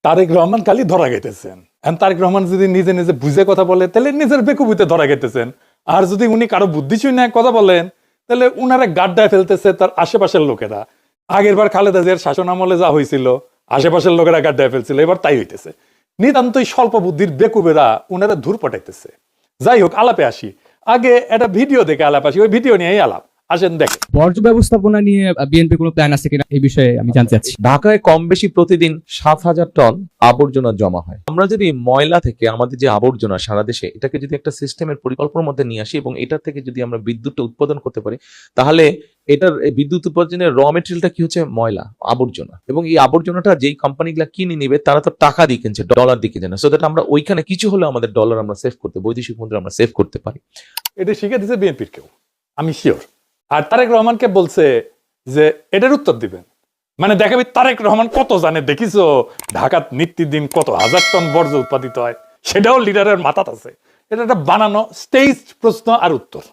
তারেক রহমান খালি ধরা গেতেছেন। তারেক রহমান যদি নিজে নিজে বুঝে কথা বলে তাহলে নিজের বেকুবিতে ধরা গেতেছেন, আর যদি উনি কারো বুদ্ধি শুনে কথা বলেন তাহলে উনারা গাড্ডায় ফেলতেছে তার আশেপাশের লোকেরা। আগের বার খালেদা জিয়ার শাসন আমলে যা হয়েছিল, আশেপাশের লোকেরা গাড্ডায় ফেলছিল, এবার তাই হইতেছে। নিতান্তই স্বল্প বুদ্ধির বেকুবেরা উনারা ধূর পটাইতেছে। যাই হোক, আলাপে আসি। আগে একটা ভিডিও দেখে আলাপ আসি, ওই ভিডিও নিয়েই আলাপ। আসেন দেখে। বর্জ্য ব্যবস্থাপনা নিয়ে বিএনপি কোনো প্ল্যান আছে কিনা এই বিষয়ে আমি জানতে চাচ্ছি। ঢাকায় কম বেশি প্রতিদিন 7,000 টন আবর্জনা জমা হয়। আমরা যদি ময়লা থেকে আমাদের যে আবর্জনা সারা দেশে, এটাকে যদি একটা সিস্টেমের পরিকল্পনার মধ্যে নিয়ে আসি এবং এটা থেকে যদি আমরা বিদ্যুৎটা উৎপাদন করতে পারি, তাহলে এটার বিদ্যুৎ উৎপাদনের র মেটেরিয়ালটা কি হচ্ছে? ময়লা, আবর্জনা। এবং এই আবর্জনাটা যেই কোম্পানিগুলা কিনে নিবে তারা তো টাকা দিয়ে কিনছে, ডলার দিয়ে কিনছে না। সো দ্যাট আমরা ওইখানে কিছু হলে আমাদের ডলার আমরা সেভ করতে, বৈদেশিক মুদ্রা আমরা সেভ করতে পারি। এটা শিখে দিচ্ছে বিএনপির কেউ, আমি শিওর। আর তারেক রহমানকে বলছে যে এটার উত্তর দিবেন, মানে দেখাবি তারেক রহমান কত জানে। দেখিছো ঢাকাত নিত্যদিন কত হাজার টন বর্জ্য উৎপাদিত হয়, সেটাও লিডারের মাথাত আছে। এটা একটা বানানো স্টেজ প্রশ্ন আর উত্তর।